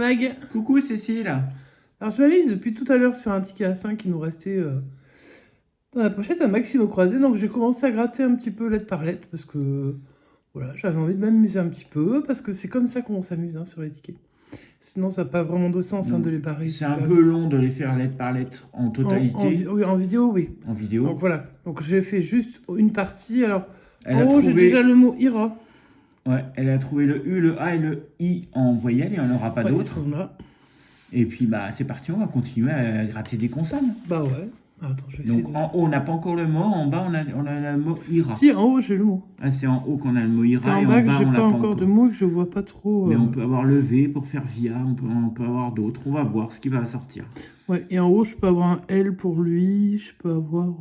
Mag. Coucou Cécile. Alors je m'avise depuis tout à l'heure sur un ticket à 5 qui nous restait dans la pochette à Maxime au croisé. Donc j'ai commencé à gratter un petit peu lettre par lettre parce que voilà, j'avais envie de m'amuser un petit peu parce que c'est comme ça qu'on s'amuse sur les tickets. Sinon ça n'a pas vraiment de sens de les barrer. C'est un peu long de les faire lettre par lettre en totalité. Oui, en vidéo, oui. En vidéo. Donc voilà, donc j'ai fait juste une partie. Alors Elle a en haut j'ai trouvé... déjà le mot ira. Ouais, elle a trouvé le U, le A et le I en voyelle, il n'y en aura pas d'autres. Et puis bah c'est parti, on va continuer à gratter des consonnes. Bah ouais. Attends, je vais Donc en haut on n'a pas encore le mot, en bas on a le mot ira. Si, en haut j'ai le mot. Ah, c'est en haut qu'on a le mot ira et en bas on l'a pas encore. De mots que je vois pas trop. Mais on peut avoir le V pour faire via, on peut avoir d'autres, on va voir ce qui va sortir. Ouais, et en haut je peux avoir un L pour lui, je peux avoir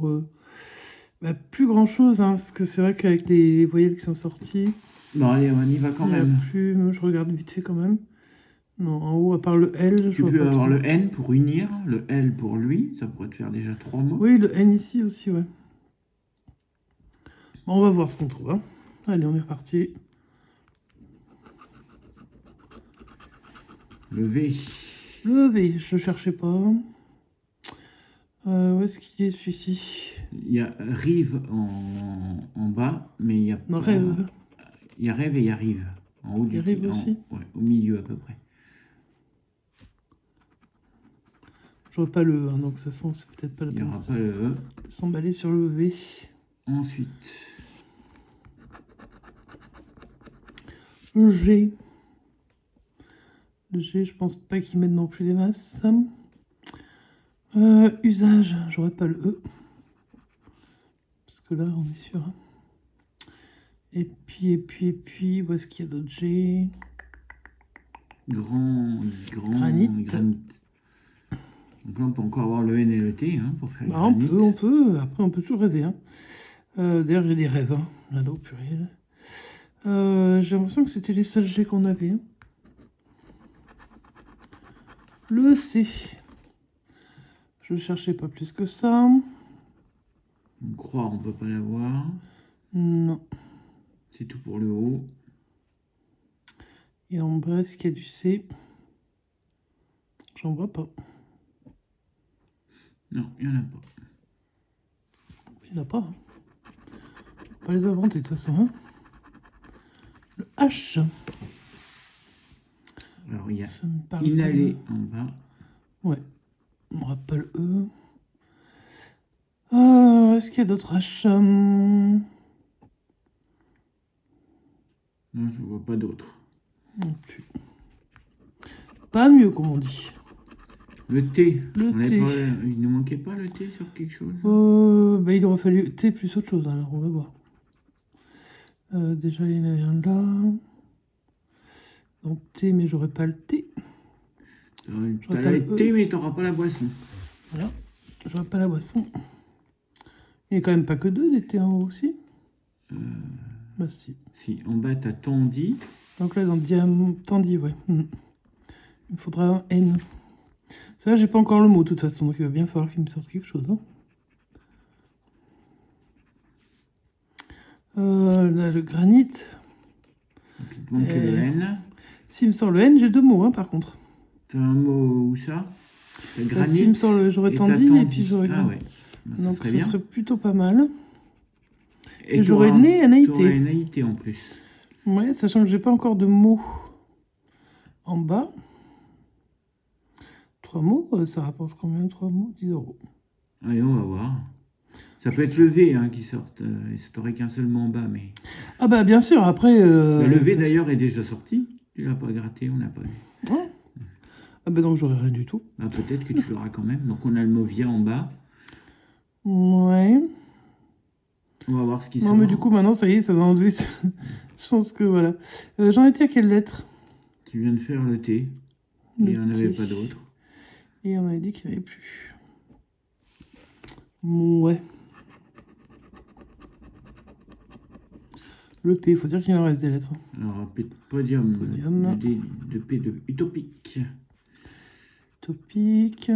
plus grand chose, hein, parce que c'est vrai qu'avec les voyelles qui sont sorties. Bon allez, on y va quand même. Je regarde vite fait quand même. Non, en haut, à part le L, tu peux avoir le N pour unir, le L pour lui, ça pourrait te faire déjà 3 mots. Oui, le N ici aussi, ouais. Bon, on va voir ce qu'on trouve. Hein. Allez, on est reparti. Le V. Le V, je ne cherchais pas. Où est-ce qu'il est celui-ci? Il y a rive en bas, mais il y a non, pas... rêve. Il y a rêve et il y a rive. En haut du rive aussi. Ouais, au milieu à peu près. Je vois pas le E, hein, donc de toute façon, c'est peut-être pas la peine. Il n'y aura pas le E. S'emballer sur le V. Ensuite. Le G. Le G, je pense pas qu'ils mettent non plus des masses. Usage, j'aurais pas le E. Parce que là, on est sûr. Hein. Et puis, où est-ce qu'il y a d'autres G? Granit. Donc là, on peut encore avoir le N et le T hein, pour faire granit. On peut. Après, on peut toujours rêver. Hein. D'ailleurs, il y a des rêves. Hein. Là-dedans, pluriel. J'ai l'impression que c'était les seuls G qu'on avait. Hein. Le C. Je ne cherchais pas plus que ça. On croit, on peut pas l'avoir. Non. C'est tout pour le haut. Et en bas, est-ce qu'il y a du C? J'en vois pas. Non, il n'y en a pas. Il n'y en a pas. Hein. On va pas les inventer de toute façon. Hein. Le H. Alors, il y a inhalé en bas. Ouais. On n'aura pas le E. Est-ce qu'il y a d'autres H? Non, je ne vois pas d'autres. Non plus. Pas mieux, comme on dit. Le T. T. Il ne manquait pas le T sur quelque chose il aurait fallu T plus autre chose, alors on va voir. Déjà, il y en avait un là. Donc T, mais j'aurais pas le T. Tu as le T, mais tu n'auras pas la boisson. Voilà, j'aurais pas la boisson. Il n'y a quand même pas que 2 des T en haut aussi. Bah si. Si, en bas, tu as Tandy. Donc là, dans Tandy, ouais. Il me faudra un N. Ça, j'ai pas encore le mot, de toute façon, donc il va bien falloir qu'il me sorte quelque chose. Hein. Là, le granit. Donc, il te manque le N. S'il me sort le N, j'ai 2 mots, hein, par contre. Tu as un mot où ça? Granit. S'il me sort j'aurais Tandy et puis j'aurais granit. Ah ouais. Ben, donc ça serait plutôt pas mal. Et j'aurais né NAIT. Tu aurais NAIT en plus. Ouais, sachant que j'ai pas encore de mots en bas. 3 mots, ça rapporte combien 3 mots? 10 €. Allez, on va voir. Ça peut être le V hein, qui sorte. Ça t'aurait qu'un seul mot en bas, mais... Ah bah bien sûr, après... le V d'ailleurs est déjà sorti. Tu l'as pas gratté, on n'a pas vu. Ouais. Ah bah donc j'aurais rien du tout. Ah, peut-être que tu l'auras quand même. Donc on a le mot via en bas. Ouais. On va voir ce qui sort. Non mais du coup maintenant ça y est, ça va enlever. Je pense que voilà. J'en étais à quelle lettre? Tu viens de faire le T. Il n'y en avait pas d'autres. Et on avait dit qu'il n'y en avait plus. Ouais. Le P, il faut dire qu'il en reste des lettres. Alors, podium. Le D de P de utopique. Utopique.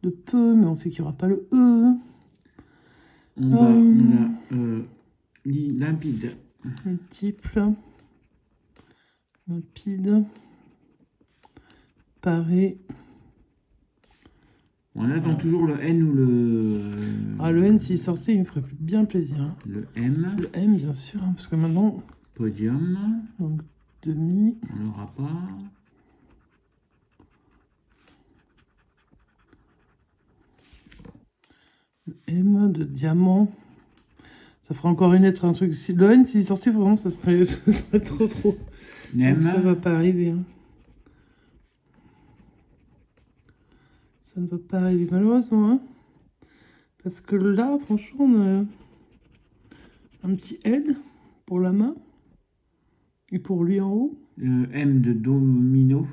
De peu, mais on sait qu'il n'y aura pas le E. En bas, on a limpide. Multiple. Limpide. pareil. On attend toujours le N ou le... Ah, le N, s'il sortait, il me ferait bien plaisir. Hein. Le M. Le M, bien sûr, hein, parce que maintenant... Podium. Donc, demi. On l'aura pas. Le M de diamant. Ça fera encore une lettre, un truc. Si le N, s'il sortait, vraiment, ça serait trop. Nem. Donc, ça va pas arriver. Hein. Ça ne va pas arriver, malheureusement. Hein. Parce que là, franchement, on a un petit L pour la main. Et pour lui en haut. Le M de domino.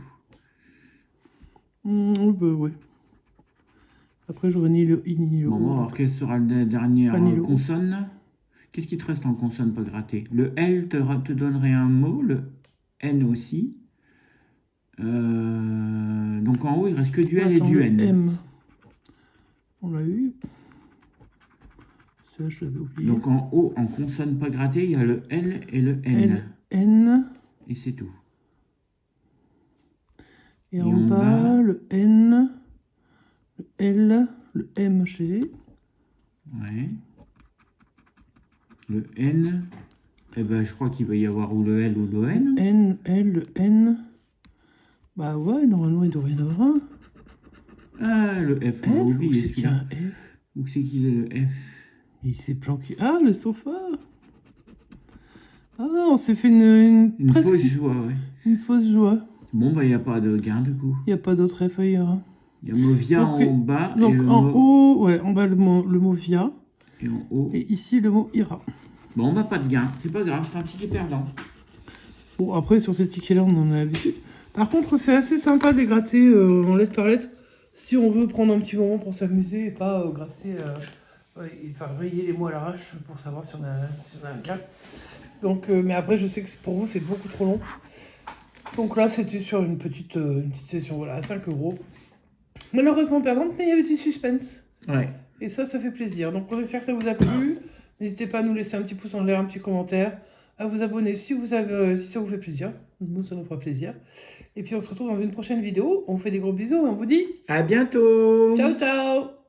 Oui. Après, j'aurais ni le I ni le O. Bon, on va voir quelle sera la dernière consonne. Qu'est-ce qui te reste en consonne pas grattée? Le L te donnerait un mot, le N aussi. Donc en haut, il reste que du L et du N. M. On l'a eu. Ça, je l'avais oublié. Donc en haut, en consonne pas grattée, il y a le L et le N. L, N. Et c'est tout. Et en bas, le N, le L, le M chez. Ouais. Le N, eh ben, je crois qu'il va y avoir ou le L ou le N. N, L, le N. Bah ouais, normalement, il devrait y en avoir un. Ah, le F, on a oublié celui-là. Où c'est qu'il est le F? Il s'est planqué. Ah, le sofa. Ah, on s'est fait une fausse joie, ouais. Une fausse joie. Bon, bah, il n'y a pas de gain, du coup. Il n'y a pas d'autre F ailleurs. Hein. Il y a Movia en bas. Donc, en haut, ouais, en bas, le mot Via. Et en haut. Et ici, le mot Ira. Bon, bah, pas de gain. C'est pas grave, c'est un ticket perdant. Bon, après, sur ces tickets-là, on en a l'habitude. Par contre, c'est assez sympa de les gratter en lettre par lettre. Si on veut prendre un petit moment pour s'amuser et pas gratter... et faire rayer les mots à l'arrache pour savoir si on a un gain. Donc, mais après, je sais que pour vous, c'est beaucoup trop long. Donc là, c'était sur une petite session, voilà, à 5 €. Malheureusement perdante, mais il y avait du suspense. Ouais. Et ça fait plaisir. Donc, on espère que ça vous a plu. N'hésitez pas à nous laisser un petit pouce en l'air, un petit commentaire, à vous abonner si ça vous fait plaisir. Nous, ça nous fera plaisir. Et puis, on se retrouve dans une prochaine vidéo. On vous fait des gros bisous et on vous dit à bientôt. Ciao, ciao.